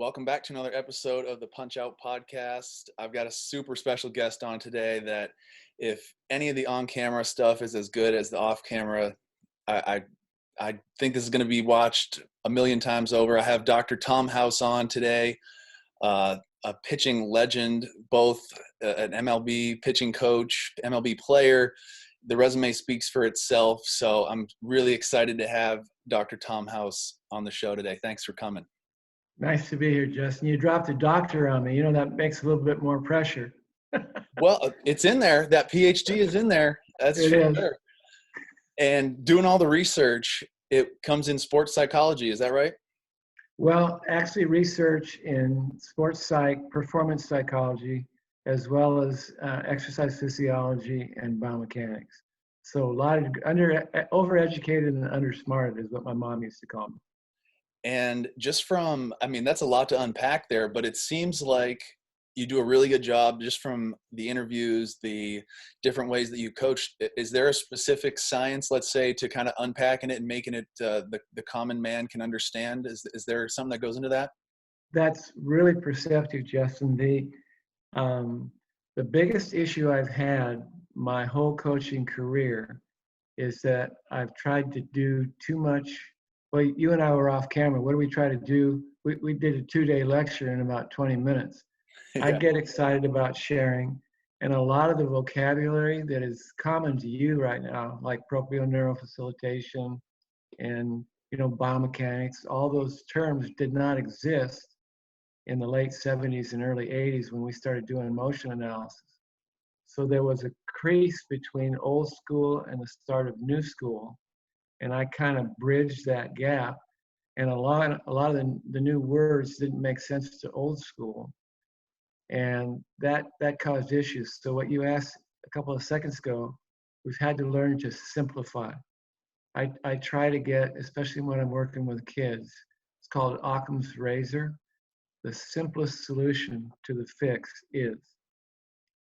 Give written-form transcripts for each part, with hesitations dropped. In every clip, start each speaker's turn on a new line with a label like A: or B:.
A: Welcome back to another episode of the Punch Out Podcast. I've got a super special guest on today that if any of the on-camera stuff is as good as the off-camera, I, I think this is going to be watched a million times over. I have Dr. Tom House on today, a pitching legend, both an MLB pitching coach, MLB player. The resume speaks for itself, so I'm really excited to have Dr. Tom House on the show today. Thanks for coming.
B: Nice to be here, Justin. You dropped a doctor on me. That makes a little bit more pressure.
A: Well, it's in there. That PhD is in there. That's
B: It
A: for
B: is.
A: sure. And doing all the research, it comes in sports psychology. Is that right?
B: Well, actually, research in sports psych, performance psychology, as well as exercise physiology and biomechanics. So a lot of overeducated and undersmarted is what my mom used to call me.
A: And just from, that's a lot to unpack there, but it seems like you do a really good job just from the interviews, the different ways that you coach. Is there a specific science, let's say, to kind of unpacking it and making it the common man can understand? Is there something that goes into that?
B: That's really perceptive, Justin. The biggest issue I've had my whole coaching career is that I've tried to do too much. Well, you and I were off camera. What do we try to do? We did a 2-day lecture in about 20 minutes. I
A: Yeah.
B: get excited about sharing, and a lot of the vocabulary that is common to you right now, like propioneuroFacilitation and biomechanics, all those terms did not exist in the late 70s and early 80s when we started doing motion analysis. So there was a crease between old school and the start of new school, and I kind of bridged that gap. And a lot of the new words didn't make sense to old school, and that caused issues. So what you asked a couple of seconds ago, we've had to learn to simplify. I try to get, especially when I'm working with kids, it's called Occam's razor. The simplest solution to the fix is.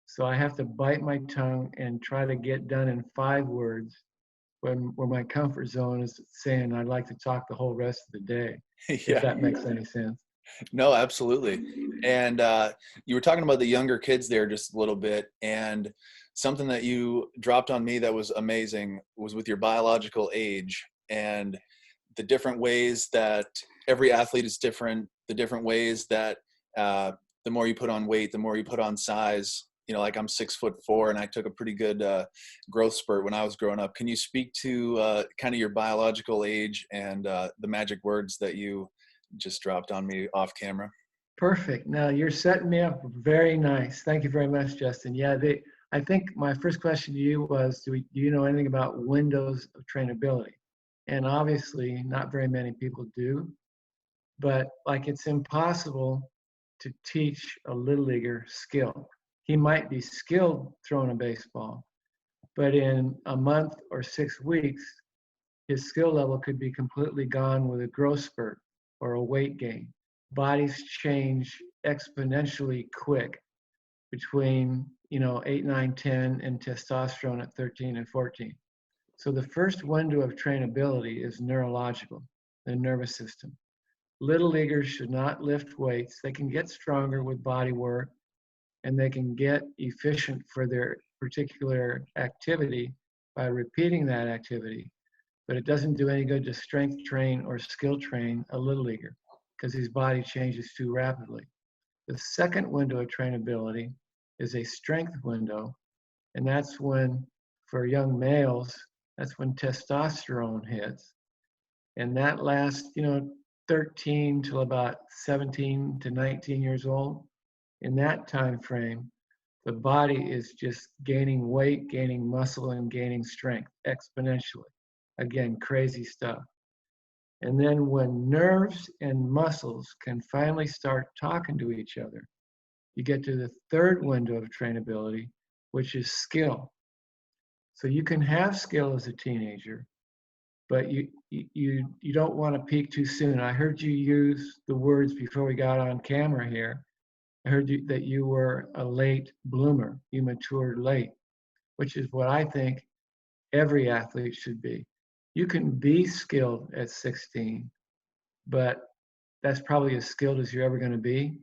B: So I have to bite my tongue and try to get done in 5 words where my comfort zone is saying I'd like to talk the whole rest of the day, if
A: Yeah.
B: that makes any sense.
A: No, absolutely. And you were talking about the younger kids there just a little bit, and something that you dropped on me that was amazing was with your biological age and the different ways that every athlete is different, the different ways that the more you put on weight, the more you put on size. Like I'm 6'4" and I took a pretty good growth spurt when I was growing up. Can you speak to kind of your biological age and the magic words that you just dropped on me off camera?
B: Perfect. Now you're setting me up very nice. Thank you very much, Justin. Yeah, I think my first question to you was, do you know anything about windows of trainability? And obviously, not very many people do. But like, it's impossible to teach a little leaguer skill. He might be skilled throwing a baseball, but in a month or 6 weeks, his skill level could be completely gone with a growth spurt or a weight gain. Bodies change exponentially quick between 8, 9, 10 and testosterone at 13 and 14. So the first window of trainability is neurological, the nervous system. Little leaguers should not lift weights. They can get stronger with body work, and they can get efficient for their particular activity by repeating that activity. But it doesn't do any good to strength train or skill train a little leaguer because his body changes too rapidly. The second window of trainability is a strength window, and that's when, for young males, that's when testosterone hits. And that lasts, 13 till about 17 to 19 years old. In that time frame, the body is just gaining weight, gaining muscle, and gaining strength exponentially. Again, crazy stuff. And then when nerves and muscles can finally start talking to each other, you get to the third window of trainability, which is skill. So you can have skill as a teenager, but you don't want to peak too soon. I heard you use the words before we got on camera here. I heard that you were a late bloomer. You matured late, which is what I think every athlete should be. You can be skilled at 16, but that's probably as skilled as you're ever going to be.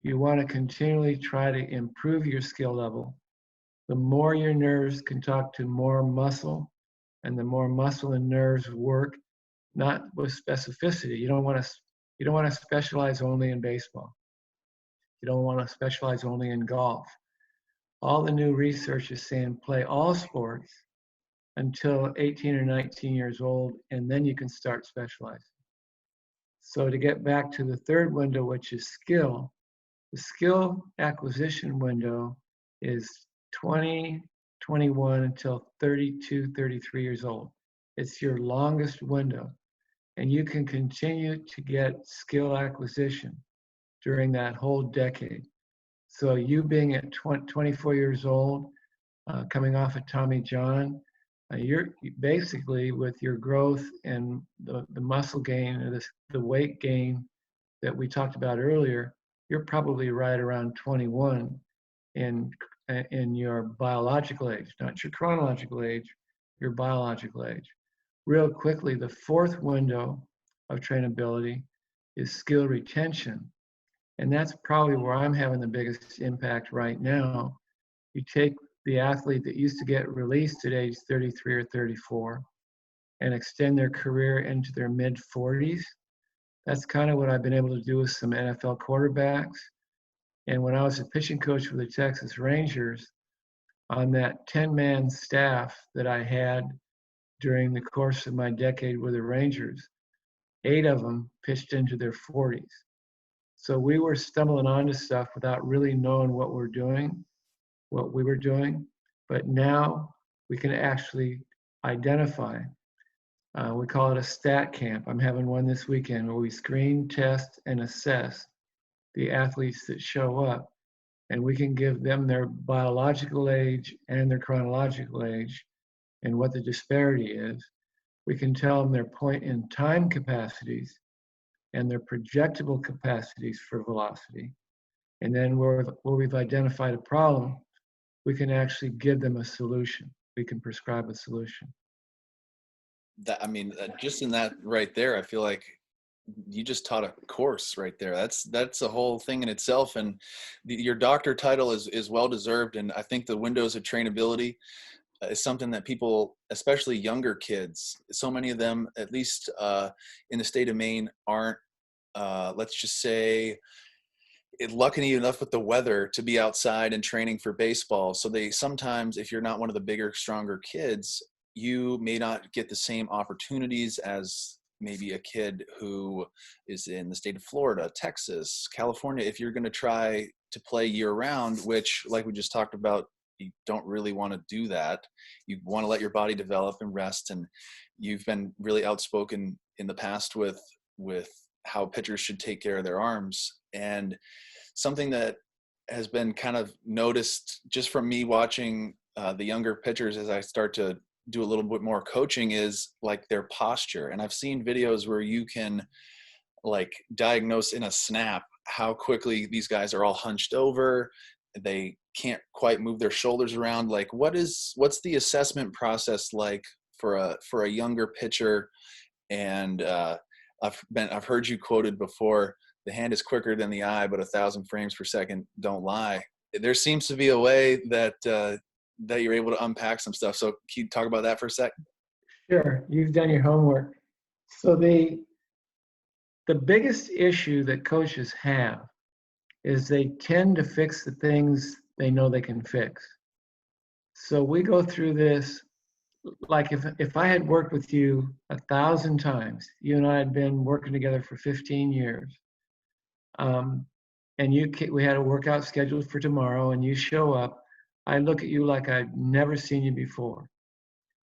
B: You want to continually try to improve your skill level. The more your nerves can talk to more muscle, and the more muscle and nerves work, not with specificity. You don't want to specialize only in baseball. You don't want to specialize only in golf. All the new research is saying play all sports until 18 or 19 years old, and then you can start specializing. So to get back to the third window, which is skill, the skill acquisition window is 20, 21 until 32, 33 years old. It's your longest window, and you can continue to get skill acquisition during that whole decade. So you being at 24 years old, coming off of Tommy John, you're basically with your growth and the muscle gain and the weight gain that we talked about earlier, you're probably right around 21 in your biological age, not your chronological age, your biological age. Real quickly, the fourth window of trainability is skill retention. And that's probably where I'm having the biggest impact right now. You take the athlete that used to get released at age 33 or 34 and extend their career into their mid 40s. That's kind of what I've been able to do with some NFL quarterbacks. And when I was a pitching coach for the Texas Rangers, on that 10-man staff that I had during the course of my decade with the Rangers, 8 of them pitched into their 40s. So we were stumbling onto stuff without really knowing what we were doing. But now we can actually identify. We call it a stat camp. I'm having one this weekend where we screen, test, and assess the athletes that show up. And we can give them their biological age and their chronological age and what the disparity is. We can tell them their point in time capacities and their projectable capacities for velocity. And then where we've identified a problem, we can actually give them a solution. We can prescribe a solution.
A: That, I mean, just in that right there, I feel like you just taught a course right there. That's a whole thing in itself. And your doctor title is well deserved. And I think the windows of trainability is something that people, especially younger kids, so many of them, at least in the state of Maine, aren't, let's just say, lucky enough with the weather to be outside and training for baseball. So they sometimes, if you're not one of the bigger, stronger kids, you may not get the same opportunities as maybe a kid who is in the state of Florida, Texas, California. If you're going to try to play year round, which, like we just talked about, you don't really want to do that. You want to let your body develop and rest. And you've been really outspoken in the past with how pitchers should take care of their arms. And something that has been kind of noticed just from me watching the younger pitchers as I start to do a little bit more coaching is like their posture. And I've seen videos where you can like diagnose in a snap how quickly these guys are all hunched over. They can't quite move their shoulders around. Like what's the assessment process like for a younger pitcher? And I've heard you quoted before, the hand is quicker than the eye, but 1,000 frames per second don't lie. There seems to be a way that that you're able to unpack some stuff. So can you talk about that for a second?
B: Sure, you've done your homework. So the biggest issue that coaches have is they tend to fix the things they know they can fix. So we go through this, like if I had worked with you 1,000 times, you and I had been working together for 15 years, and we had a workout scheduled for tomorrow, and you show up, I look at you like I've never seen you before.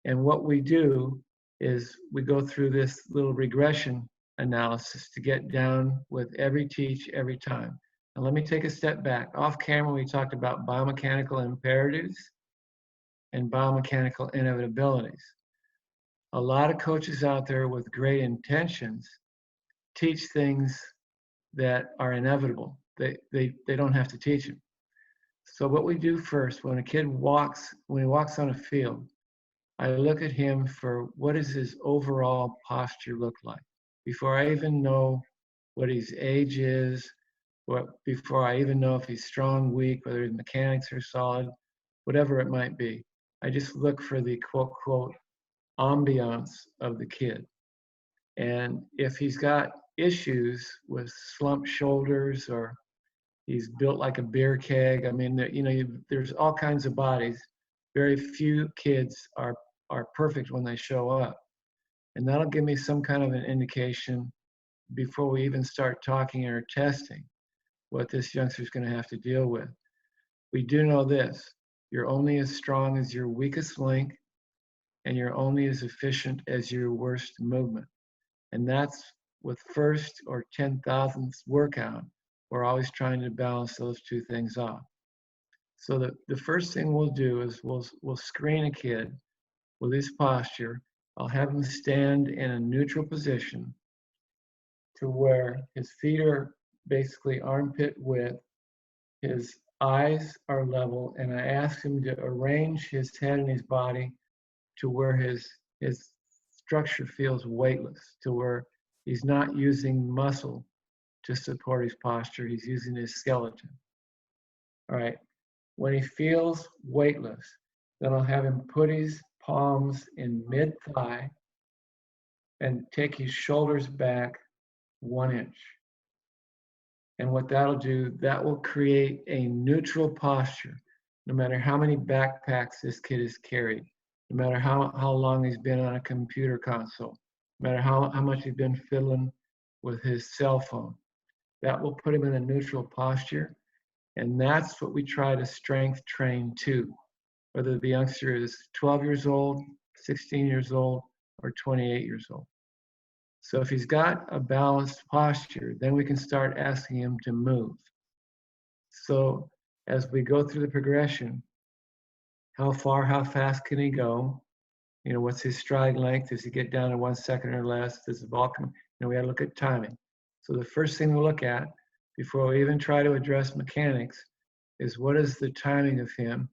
B: And what we do is we go through this little regression analysis to get down with every teach every time. And let me take a step back. Off camera, we talked about biomechanical imperatives and biomechanical inevitabilities. A lot of coaches out there with great intentions teach things that are inevitable. They don't have to teach them. So what we do first, when he walks on a field, I look at him for what does his overall posture look like before I even know what his age is, what before I even know if he's strong, weak, whether his mechanics are solid, whatever it might be. I just look for the quote, quote, ambiance of the kid. And if he's got issues with slumped shoulders or he's built like a beer keg, I mean, there's all kinds of bodies. Very few kids are perfect when they show up. And that'll give me some kind of an indication before we even start talking or testing what this youngster's going to have to deal with. We do know this: you're only as strong as your weakest link, and you're only as efficient as your worst movement. And that's with first or 10,000th workout. We're always trying to balance those two things off. So the first thing we'll do is we'll screen a kid with his posture. I'll have him stand in a neutral position to where his feet are basically armpit width, his eyes are level, and I ask him to arrange his head and his body to where his structure feels weightless, to where he's not using muscle to support his posture, he's using his skeleton. All right. When he feels weightless, then I'll have him put his palms in mid-thigh and take his shoulders back 1 inch. And what that'll do, that will create a neutral posture, no matter how many backpacks this kid has carried, no matter how long he's been on a computer console, no matter how much he's been fiddling with his cell phone. That will put him in a neutral posture. And that's what we try to strength train to, whether the youngster is 12 years old, 16 years old, or 28 years old. So if he's got a balanced posture, then we can start asking him to move. So as we go through the progression, how far, how fast can he go? What's his stride length? Does he get down to 1 second or less? Does the ball come? We got to look at timing. So the first thing we'll look at before we even try to address mechanics is what is the timing of him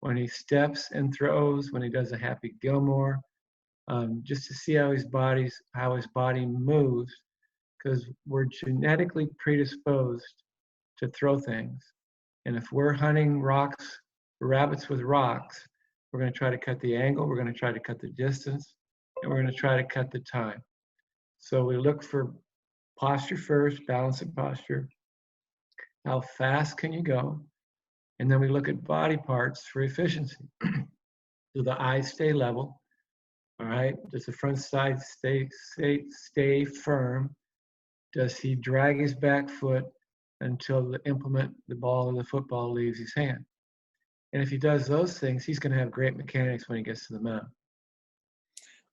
B: when he steps and throws, when he does a Happy Gilmore, just to see how his body moves, because we're genetically predisposed to throw things. And if we're hunting rabbits with rocks, we're going to try to cut the angle, we're going to try to cut the distance, and we're going to try to cut the time. So we look for posture first, balance of posture. How fast can you go? And then we look at body parts for efficiency. Do the eyes stay level? All right. Does the front side stay firm? Does he drag his back foot until the ball or the football leaves his hand? And if he does those things, he's going to have great mechanics when he gets to the mound.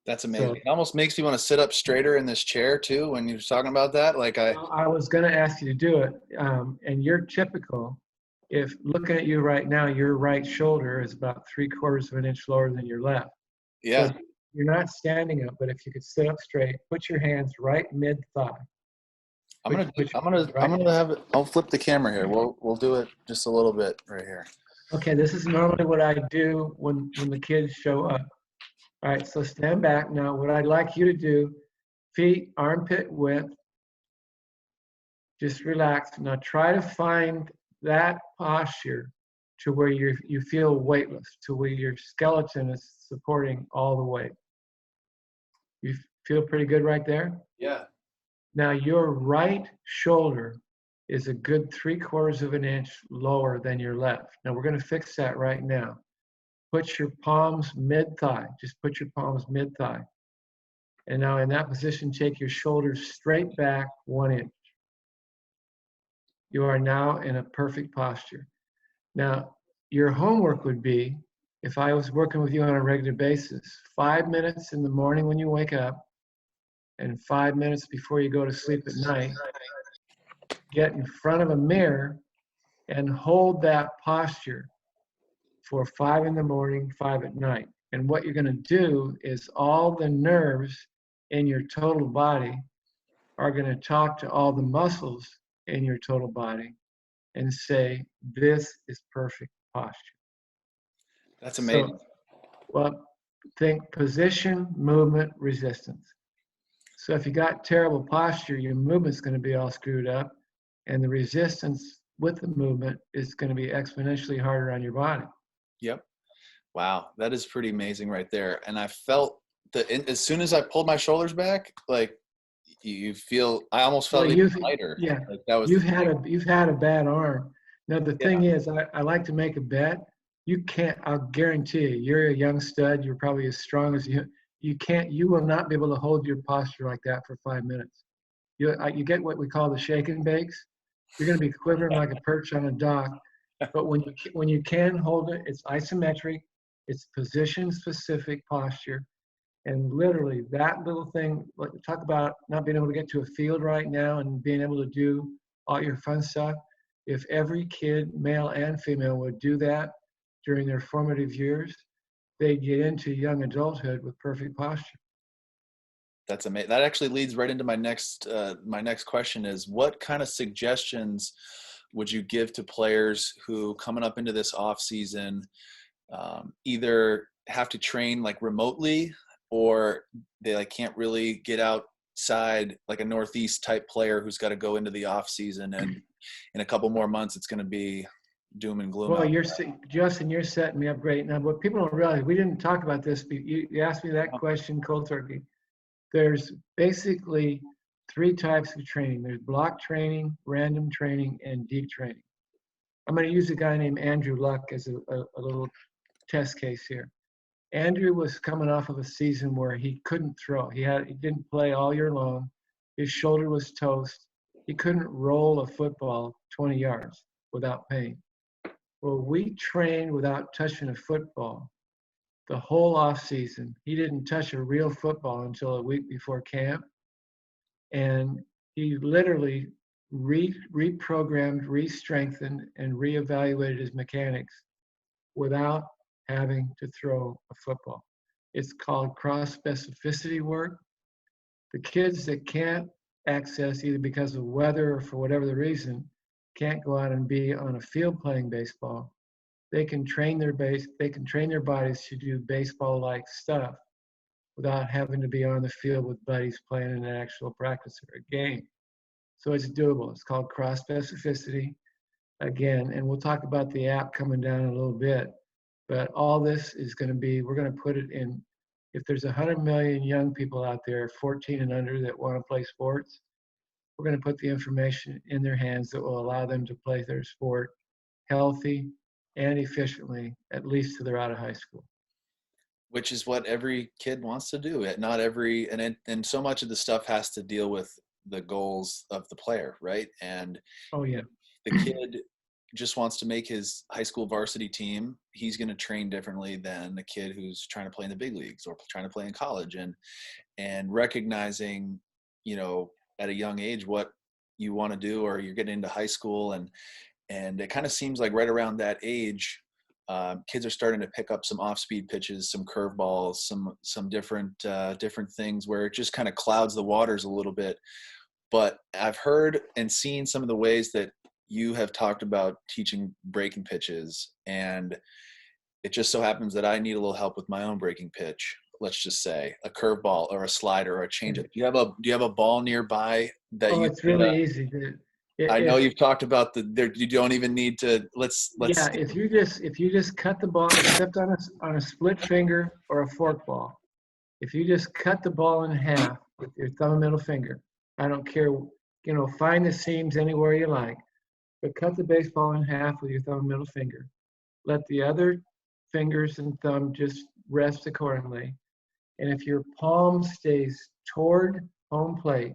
A: That's amazing. It almost makes me want to sit up straighter in this chair too when you're talking about that.
B: I was going to ask you to do it, and you're typical. If looking at you right now, your right shoulder is about 3/4 of an inch lower than your left.
A: Yeah.
B: So you're not standing up, but if you could sit up straight, put your hands right mid-thigh.
A: I'm gonna have it. I'll flip the camera here. We'll do it just a little bit right here.
B: Okay, this is normally what I do when the kids show up. All right, so stand back. Now, what I'd like you to do, feet armpit width, just relax. Now try to find that posture to where you feel weightless, to where your skeleton is supporting all the weight. You feel pretty good right there?
A: Yeah.
B: Now your right shoulder is a good 3/4 of an inch lower than your left. Now we're going to fix that right now. Put your palms mid-thigh. Just put your palms mid-thigh. And now in that position, take your shoulders straight back 1 inch. You are now in a perfect posture. Now, your homework would be, if I was working with you on a regular basis, 5 minutes in the morning when you wake up and 5 minutes before you go to sleep at night, get in front of a mirror and hold that posture for 5 in the morning, 5 at night. And what you're going to do is all the nerves in your total body are going to talk to all the muscles in your total body and say, this is perfect posture.
A: That's amazing.
B: So, well, think position, movement, resistance. So if you got terrible posture, your movement's going to be all screwed up, and the resistance with the movement is going to be exponentially harder on your body.
A: Yep. Wow, that is pretty amazing right there. And I felt that as soon as I pulled my shoulders back, like you feel, I almost
B: Well,
A: felt even lighter.
B: yeah,
A: Like that was the thing.
B: you've had a bad arm. Now the
A: Yeah.
B: thing is, I like to make a bet. You can't. I'll guarantee you, you're a young stud. You're probably as strong as you. You can't. You will not be able to hold your posture like that for 5 minutes. You get what we call the shake and bakes. You're going to be quivering like a perch on a dock. But when you can hold it, it's isometric. It's position specific posture. And literally that little thing, like talk about not being able to get to a field right now and being able to do all your fun stuff. If every kid, male and female, would do that during their formative years, they'd get into young adulthood with perfect posture.
A: That's amazing. That actually leads right into my next question is, what kind of suggestions would you give to players who coming up into this off season either have to train like remotely, or they like can't really get outside, like a Northeast type player who's got to go into the off season, and in a couple more months it's going to be doom and gloom
B: Well,
A: out.
B: Justin, you're setting me up great. Now, what people don't realize, we didn't talk about this, but you asked me that
A: Oh,
B: question cold turkey. There's basically three types of training. There's block training, random training, and deep training. I'm going to use a guy named Andrew Luck as a little test case here. Andrew was coming off of a season where he couldn't throw. He didn't play all year long. His shoulder was toast. He couldn't roll a football 20 yards without pain. Well, we trained without touching a football the whole off season. He didn't touch a real football until a week before camp, and he literally reprogrammed, re-strengthened, and reevaluated his mechanics without having to throw a football. It's called cross specificity work. The kids that can't access, either because of weather or for whatever the reason, can't go out and be on a field playing baseball, they can train they can train their bodies to do baseball like stuff without having to be on the field with buddies playing in an actual practice or a game. So it's doable. It's called cross specificity again, and we'll talk about the app coming down in a little bit. But all this is going to be, we're going to put it in, if there's 100 million young people out there, 14 and under, that want to play sports, we're going to put the information in their hands that will allow them to play their sport healthy and efficiently, at least till they're out of high school.
A: which is what every kid wants to do. Not every, and so much of the stuff has to deal with the goals of the player, right? And
B: Oh, yeah.
A: if the kid just wants to make his high school varsity team, he's going to train differently than the kid who's trying to play in the big leagues or trying to play in college. And recognizing, at a young age what you want to do, or you're getting into high school, and it kind of seems like right around that age, kids are starting to pick up some off-speed pitches, some curveballs, some different things where it just kind of clouds the waters a little bit. But I've heard and seen some of the ways that you have talked about teaching breaking pitches, and it just so happens that I need a little help with my own breaking pitch. Let's just say a curveball or a slider or a changeup. Do you have a ball nearby that
B: Oh,
A: you
B: it's
A: could?
B: really easy.
A: I know
B: If
A: you've talked about you don't even need to. Let's.
B: Yeah, if you just cut the ball, except on a split finger or a fork ball, if you just cut the ball in half with your thumb and middle finger, I don't care, find the seams anywhere you like, but cut the baseball in half with your thumb and middle finger. Let the other fingers and thumb just rest accordingly. And if your palm stays toward home plate,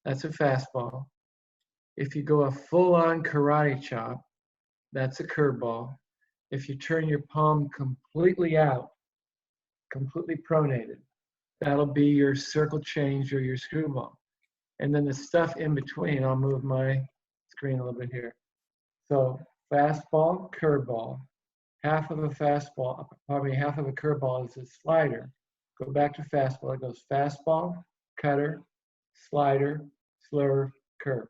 B: that's a fastball. If you go a full-on karate chop, that's a curveball. If you turn your palm completely out, completely pronated, that'll be your circle change or your screwball. And then the stuff in between, I'll move my screen a little bit here. So fastball, curveball, half of a fastball, probably half of a curveball is a slider. Go back to fastball. It goes fastball, cutter, slider, slurve, curve.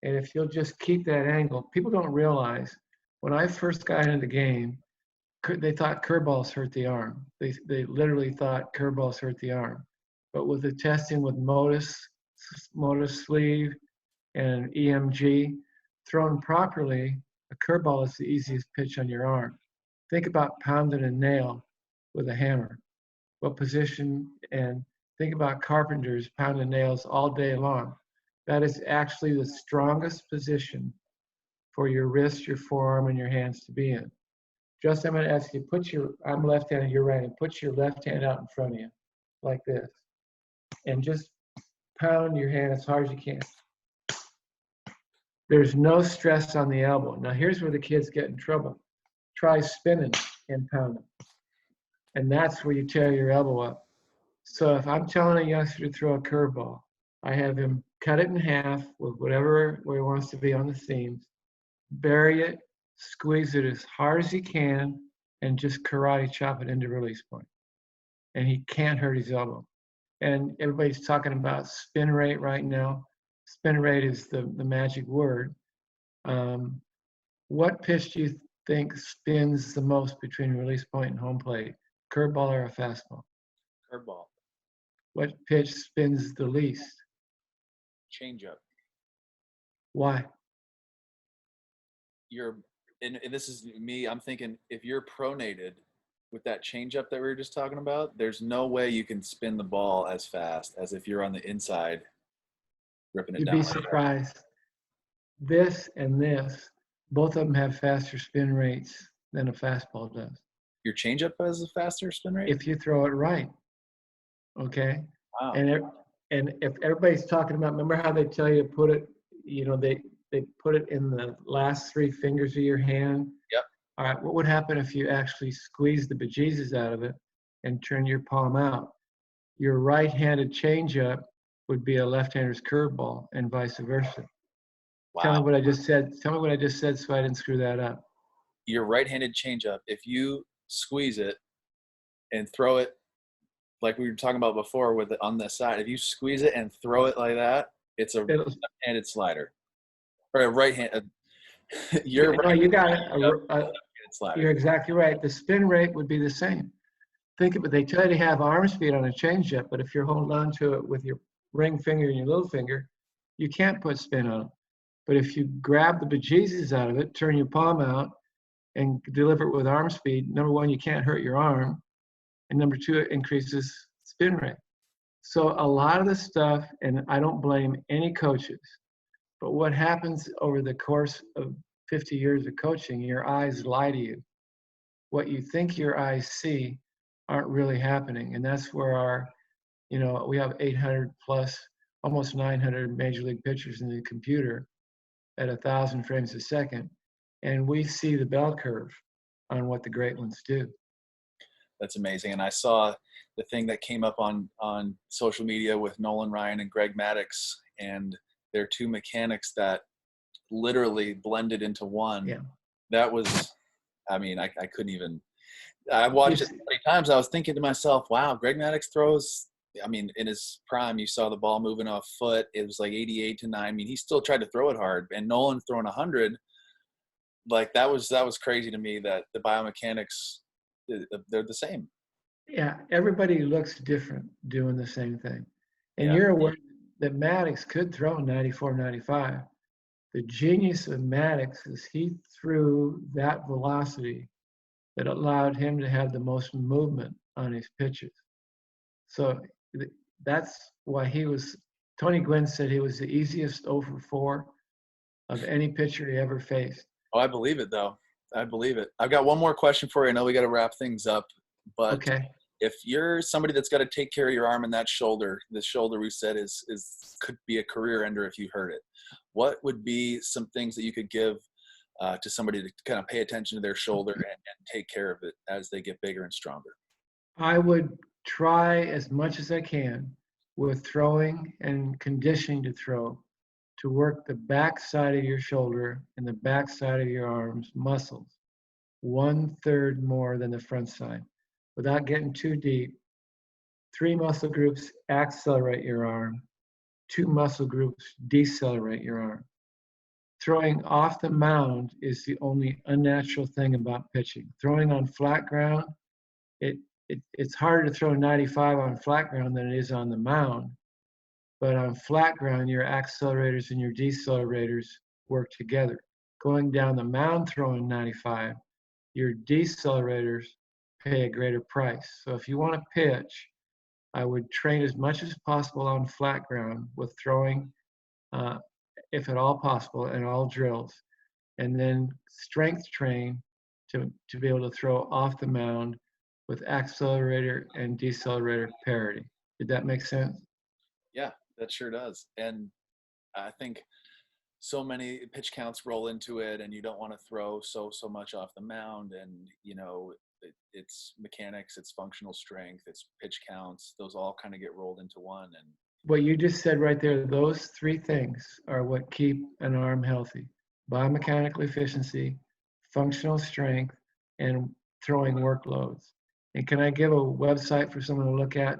B: And if you'll just keep that angle, people don't realize when I first got into the game, they thought curveballs hurt the arm. They literally thought curveballs hurt the arm. but with the testing with Modus sleeve and EMG, thrown properly, a curveball is the easiest pitch on your arm. Think about pounding a nail with a hammer. What position? And think about carpenters pounding nails all day long. That is actually the strongest position for your wrist, your forearm, and your hands to be in. Just, I'm going to ask you, I'm left-handed, you're right, and put your left hand out in front of you, like this. And just pound your hand as hard as you can. There's no stress on the elbow. Now, here's where the kids get in trouble. Try spinning and pounding. And that's where you tear your elbow up. So if I'm telling a youngster to throw a curveball, I have him cut it in half with whatever where he wants to be on the seams, bury it, squeeze it as hard as he can, and just karate chop it into release point. And he can't hurt his elbow. And everybody's talking about spin rate right now. Spin rate is the magic word. What pitch do you think spins the most between release point and home plate? Curveball or a fastball?
A: Curveball.
B: What pitch spins the least?
A: Changeup.
B: Why?
A: And this is me, I'm thinking if you're pronated with that changeup that we were just talking about, there's no way you can spin the ball as fast as if you're on the inside ripping it
B: You'd
A: down.
B: be surprised. This and this, both of them have faster spin rates than a fastball does.
A: Your changeup has a faster spin rate?
B: If you throw it right. Okay?
A: Wow.
B: And if everybody's talking about, remember how they tell you to put it, they put it in the last 3 fingers of your hand?
A: Yep.
B: All right, what would happen if you actually squeeze the bejesus out of it and turn your palm out? Your right-handed changeup would be a left-hander's curveball and vice versa.
A: Wow.
B: Tell me what I just said. Tell me what I just said so I didn't screw that up.
A: Your right-handed changeup, if you squeeze it and throw it like we were talking about before with it on the side, if you squeeze it and throw it like that, it's a left-handed slider. Or a right-hand.
B: You got it.
A: Slider.
B: You're exactly right. The spin rate would be the same. Think of it. They tell you to have arm speed on a changeup, but if you're holding on to it with your ring finger and your little finger, you can't put spin on it. But if you grab the bejesus out of it, turn your palm out, and deliver it with arm speed, number one, you can't hurt your arm, and number two, it increases spin rate. So a lot of the stuff, and I don't blame any coaches, but what happens over the course of 50 years of coaching, your eyes lie to you. What you think your eyes see aren't really happening. And that's where we have 800 plus, almost 900 major league pitchers in the computer at 1,000 frames a second. And we see the bell curve on what the great ones do.
A: That's amazing. And I saw the thing that came up on social media with Nolan Ryan and Greg Maddux, and they're 2 mechanics that literally blended into one.
B: Yeah.
A: That was, I couldn't even, I watched it so many times. I was thinking to myself, wow, Greg Maddux throws, in his prime, you saw the ball moving off foot. It was like 88 to 9. He still tried to throw it hard, and Nolan throwing 100. Like that was crazy to me that the biomechanics, they're the same.
B: Yeah, everybody looks different doing the same thing. And
A: Yeah.
B: You're aware that Maddux could throw 94, 95. The genius of Maddux is he threw that velocity that allowed him to have the most movement on his pitches. So that's why Tony Gwynn said he was the easiest over 4 of any pitcher he ever faced.
A: Oh, I believe it, though. I believe it. I've got one more question for you. I know we got to wrap things up, but
B: okay.
A: If you're somebody that's got to take care of your arm and that shoulder, the shoulder we said could be a career ender if you hurt it. What would be some things that you could give to somebody to kind of pay attention to their shoulder and take care of it as they get bigger and stronger?
B: I would try as much as I can with throwing and conditioning to throw to work the back side of your shoulder and the back side of your arms muscles 1/3 more than the front side. Without getting too deep, 3 muscle groups accelerate your arm, 2 muscle groups decelerate your arm. Throwing off the mound is the only unnatural thing about pitching. Throwing on flat ground, it it's harder to throw 95 on flat ground than it is on the mound. But on flat ground, your accelerators and your decelerators work together. Going down the mound throwing 95, your decelerators pay a greater price. So if you want to pitch, I would train as much as possible on flat ground with throwing, uh, if at all possible, in all drills, and then strength train to be able to throw off the mound with accelerator and decelerator parity. Did that make sense?
A: Yeah, that sure does. And I think so many pitch counts roll into it, and you don't want to throw so much off the mound. And it's mechanics, it's functional strength, it's pitch counts. Those all kind of get rolled into one. And
B: What you just said right there, those three things are what keep an arm healthy: biomechanical efficiency, functional strength, and throwing workloads. And can I give a website for someone to look at?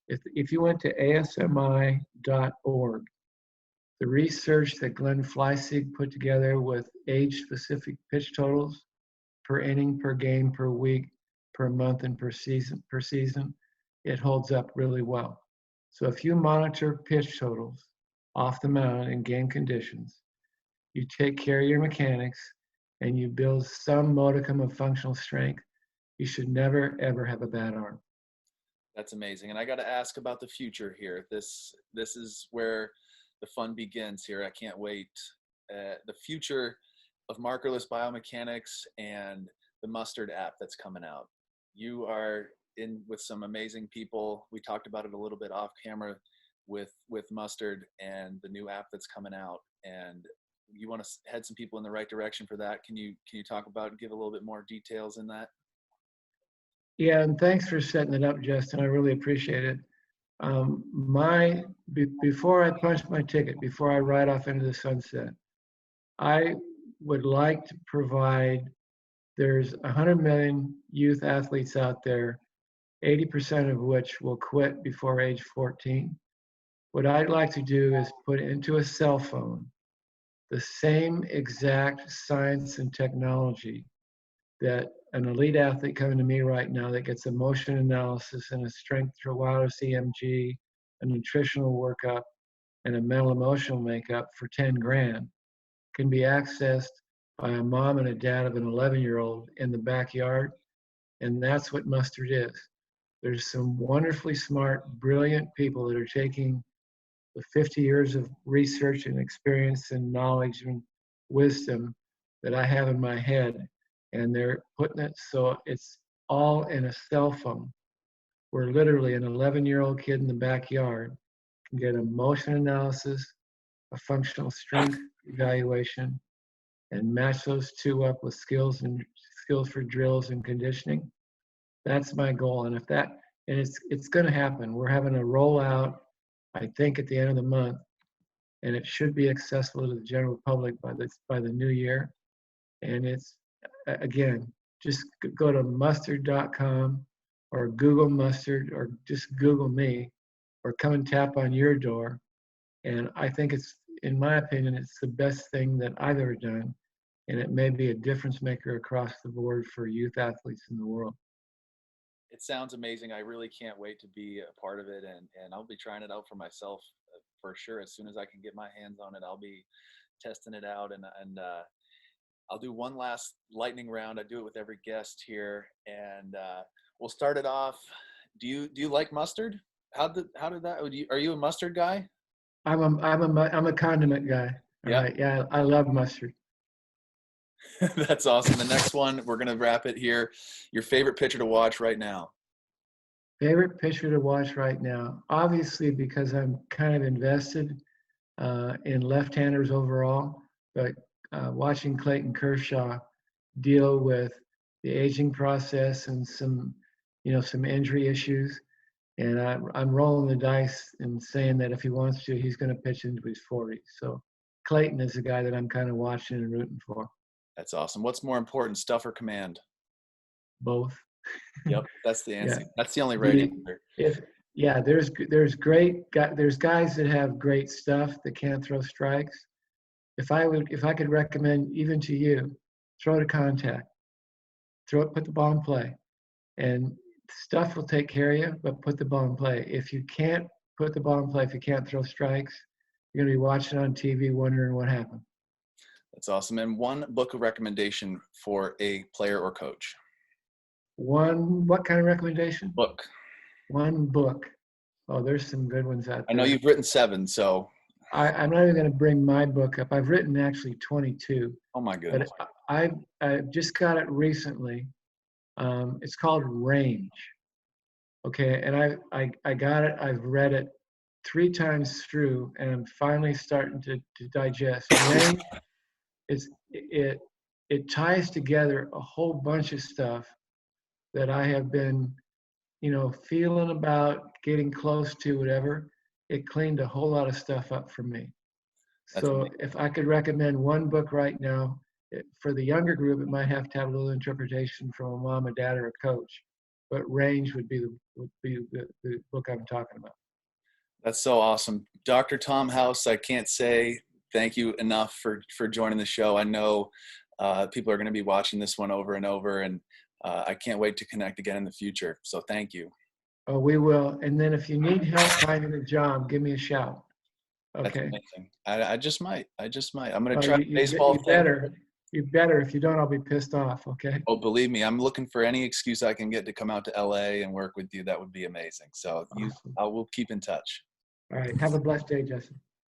B: If you went to asmi.org, the research that Glenn Fleissig put together with age-specific pitch totals per inning, per game, per week, per month, and per season, it holds up really well. So if you monitor pitch totals off the mound in game conditions, you take care of your mechanics, and you build some modicum of functional strength, you should never, ever have a bad arm.
A: that's amazing. And I got to ask about the future here. This is where the fun begins here. I can't wait. The future of markerless biomechanics and the Mustard app that's coming out. You are in with some amazing people. We talked about it a little bit off camera with Mustard and the new app that's coming out. And you want to head some people in the right direction for that. Can you talk about and give a little bit more details in that?
B: Yeah, and thanks for setting it up, Justin. I really appreciate it. Before I punch my ticket, before I ride off into the sunset, I would like to provide. There's 100 million youth athletes out there, 80% of which will quit before age 14. What I'd like to do is put into a cell phone the same exact science and technology that an elite athlete coming to me right now that gets a motion analysis and a strength through wireless EMG, a nutritional workup, and a mental emotional makeup for 10 grand can be accessed by a mom and a dad of an 11-year-old in the backyard. And that's what Mustard is. There's some wonderfully smart, brilliant people that are taking the 50 years of research and experience and knowledge and wisdom that I have in my head, and they're putting it so it's all in a cell phone, where literally an 11-year-old kid in the backyard can get a motion analysis, a functional strength evaluation, and match those two up with skills for drills and conditioning. That's my goal. And it's going to happen. We're having a rollout, I think, at the end of the month, and it should be accessible to the general public by the new year. And it's, again, just go to mustard.com or Google Mustard, or just Google me, or come and tap on your door. And I think in my opinion, it's the best thing that I've ever done. And it may be a difference maker across the board for youth athletes in the world.
A: It sounds amazing. I really can't wait to be a part of it, and I'll be trying it out for myself for sure. As soon as I can get my hands on it, I'll be testing it out, and I'll do one last lightning round. I do it with every guest here, and we'll start it off. Do you like mustard? How did that? Are you a mustard guy?
B: I'm a condiment guy. All
A: Yeah.
B: right. Yeah, I love mustard.
A: That's awesome. The next one, we're gonna wrap it here. Your favorite pitcher to watch right now?
B: Favorite pitcher to watch right now? Obviously, because I'm kind of invested in left-handers overall, but watching Clayton Kershaw deal with the aging process and some injury issues, and I'm rolling the dice and saying that if he wants to, he's going to pitch into his 40s. So Clayton is the guy that I'm kind of watching and rooting for.
A: That's awesome. What's more important, stuff or command?
B: Both.
A: Yep, that's the
B: Yeah.
A: answer. That's the only right
B: The
A: answer.
B: if yeah, there's guys that have great stuff that can't throw strikes. If I could recommend even to you, throw to contact, put the ball in play, and stuff will take care of you, but put the ball in play. If you can't put the ball in play, if you can't throw strikes, you're going to be watching on TV wondering what happened.
A: That's awesome. And one book of recommendation for a player or coach.
B: What kind of recommendation?
A: Book.
B: One book. Oh, there's some good ones out
A: I know
B: there.
A: you've written 7, so.
B: I'm not even going to bring my book up. I've written actually 22,
A: Oh my
B: but
A: goodness.
B: I've just got it recently. It's called Range. Okay, and I got it. I've read it 3 times through, and I'm finally starting to digest. Range it ties together a whole bunch of stuff that I have been, feeling about, getting close to, whatever. It cleaned a whole lot of stuff up for me.
A: That's
B: So
A: amazing.
B: if I could recommend one book right now, for the younger group, it might have to have a little interpretation from a mom, a dad, or a coach. But Range would be the book I'm talking about.
A: That's so awesome. Dr. Tom House, I can't say thank you enough for joining the show. I know people are going to be watching this one over and over, and I can't wait to connect again in the future. So thank you.
B: Oh, we will. And then if you need help finding a job, give me a shout.
A: That's
B: Okay.
A: amazing. I just might. I'm going to
B: Well,
A: try the baseball
B: you
A: thing.
B: better. You better. If you don't, I'll be pissed off. Okay.
A: Oh, believe me, I'm looking for any excuse I can get to come out to LA and work with you. That would be amazing. So
B: Awesome.
A: I will keep in touch.
B: All right. Have a blessed day, Justin.